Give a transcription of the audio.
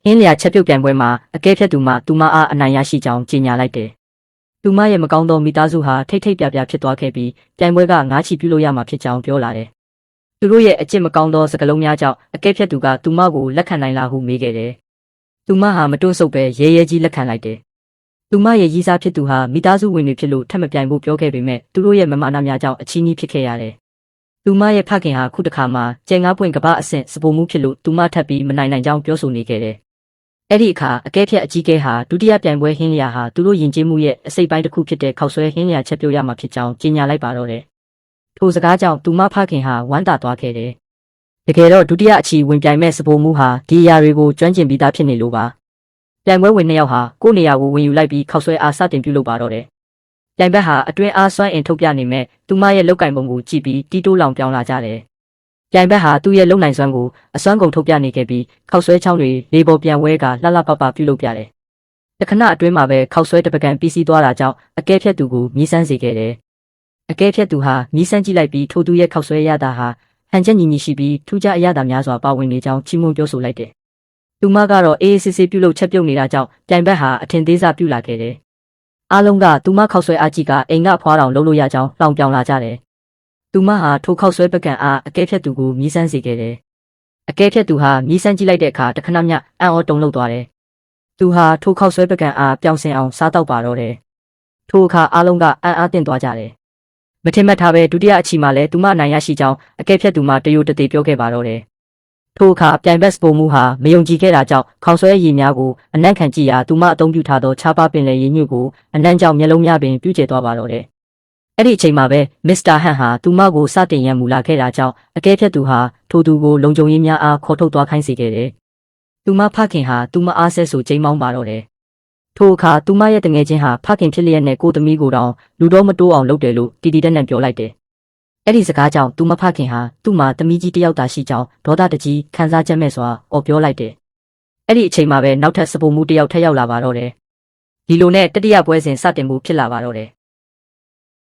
ဟင်းလျာချက်ပြုတ်ပြန်ပွဲမှာအကဲဖြတ်သူမှသူမအားအနိုင်ရရှိကြောင်းကြေညာလိုက်တယ်။သူမရဲ့မကောင်းသောမိသားစုဟာထိတ်ထိတ်ပြပြဖြစ်သွားခဲ့ပြီးပြိုင်ပွဲကငါးချီပြုလို့ရမှာဖြစ်ကြောင်းပြောလာတယ်။သူတို့ရဲ့အကျင့်မကောင်းသောစကားလုံးများကြောင့်အကဲဖြတ်သူကသူမကိုလက်ခံနိုင်လားဟုမေးခဲ့တယ်။သူမဟာမတွန့်ဆုတ်ပဲရဲရဲကြီးလက်ခံလိုက်တယ်။သူမရဲ့ရည်စားဖြစ်သူဟာမိသားစုဝင်တွေဖြစ်လို့ထပ်မပြိုင်ဖို့ပြောခဲ့ပေမဲ့သူတို့ရဲ့မမာနာများကြောင့်အချီးနှီးဖြစ်ခဲ့ရတယ်။သူမရဲ့ဖခင်ဟာခုတစ်ခါမှကျဲငါးပွင့်ကပအဆင့်စပိုမှုဖြစ်လို့သူမထပ်ပြီးမနိုင်နိုင်ကြောင်းပြောဆိုနေခဲ့တယ်။အဲ့ဒီအခါအကဲဖြတ်အကြီးကဲဟာဒုတိယပြိုင်ပွဲဟင်းလျာဟာသူတို့ယဉ်ကျေးမှုရဲ့အစိတ်ပိုင်းတစ်ခုဖြစ်တဲ့ခောက်ဆွဲဟင်းလျာချက်ပြုတ်ရမှာဖြစ်ကြောင်းကြေညာလိုက်ပါတော့တယ်။ထိုစကားကြောင့်သူမဖခင်ဟာဝမ်းသာသွားခဲ့တယ်။တကယ်တော့ဒုတိယအချီဝင်ပြိုင်မဲ့စပိုမှုဟာဒီအရာတွေကိုကျွမ်းကျင်ပြီးသားဖြစ်နေလို့ပါ။ပြိုင်ပွဲဝင်နှစ်ယောက်ဟာကိုယ့်နေရာကိုဝင်ယူလိုက်ပြီးခောက်ဆွဲအားစတင်ပြုလုပ်ပါတော့တယ်။ပြိုင်ဘက်ဟာအတွင်းအားစွမ်းအင်ထုတ်ပြနေမဲ့သူမရဲ့လောက်ကင်ပုံကိုကြည့်ပြီးတီးတိုးလောင်ပြောင်းလာကြတယ်။ပြိုင်ဘက်ဟာသူ့ရဲ့လုံနိုင်စွမ်းကိုအစွမ်းကုန်ထုတ်ပြနေခဲ့ပြီးခောက်ဆွဲချောင်းတွေလေပေါ်ပြန်ဝဲကလှလှပပပြုလုပ်ပြတယ်။တခဏအတွင်းမှာပဲခောက်ဆွဲတပကံပြီးစီးသွားတာကြောင့်အကဲဖြတ်သူကိုမြည်ဆန်းစေခဲ့တယ်။အကဲဖြတ်သူဟာမြည်ဆန်းကြည့်လိုက်ပြီးထိုသူရဲ့ခောက်ဆွဲရတာဟာဟန်ချက်ညီညီရှိပြီးထူးခြားအရသာများစွာပါဝင်နေကြောင်းချီးမွမ်းပြောဆိုလိုက်တယ်။သူမကတော့အေးအေးဆေးဆေးပြုလုပ်ချက်ပြုတ်နေတာကြောင့်ပြိုင်ဘက်ဟာအထင်သေးစားပြုလာခဲ့တယ်။အားလုံးကသူမခောက်ဆွဲအားကြီးကအိမ်ကဖွားတော်လုပ်လို့ရကြောင်းလောင်ပြောင်လာကြတယ်။သူမဟာထိုခောက်ဆွဲပကံအားအကဲဖြတ်သူကိုမြည်ဆန်းစေခဲ့တယ်။အကဲဖြတ်သူဟာမြည်ဆန်းကြည့်လိုက်တဲ့အခါတခဏမျှအံ့ဩတုန်လှုပ်သွားတယ်။သူဟာထိုခောက်ဆွဲပကံအားပြောင်းစင်အောင်စားတော့ပါတော့တယ်။ထိုအခါအားလုံးကအံ့အားသင့်သွားကြတယ်။မထင်မှတ်ထားပဲဒုတိယအချီမှာလည်းသူမအနိုင်ရရှိကြောင်းအကဲဖြတ်သူမှတရိုတသေးပြောခဲ့ပါတော့တယ်။ထိုအခါပြိုင်ဘက်စပိုမှုဟာမယုံကြည်ခဲ့တာကြောင့်ခေါက်ဆွဲရည်များကိုအနံ့ခံကြည့်ရာသူမအသုံးပြုထားသောခြားပါပင်လယ်ရည်ညွတ်ကိုအနံ့ကြောင့်မျက်လုံးများပင်ပြုကျဲသွားပါတော့တယ်။အဲ့ဒီအချိန်မှာပဲမစ္စတာဟန်ဟာသူမကိုစတင်ရန်မူလာခဲ့တာကြောင့်အကဲဖြတ်သူဟာထိုသူကိုလုံခြုံရေးများအားခေါ်ထုတ်သွားခိုင်းစေခဲ့တယ်။သူမဖခင်ဟာသူမအားဆဲဆိုချိန်မောင်းပါတော့တယ်။ထိုအခါသူမရဲ့တငယ်ချင်းဟာဖခင်ဖြစ်လျက်နဲ့ကိုသမီးကိုတောင်လူတော်မတိုးအောင်လုပ်တယ်လို့တီတီတက်နဲ့ပြောလိုက်တယ်။အဲ့ဒီစကားကြောင့်သူမဖခင်ဟာသူ့မှာသမီးကြီးတစ်ယောက်သာရှိကြောင်းဒေါသတကြီးခံစားချက်မဲ့စွာအော်ပြောလိုက်တယ်။အဲ့ဒီအချိန်မှာပဲနောက်ထပ်စပိုမှုတစ်ယောက်ထပ်ရောက်လာပါတော့တယ်။ဒီလိုနဲ့တတိယပွဲစဉ်စတင်မှုဖြစ်လာပါတော့တယ်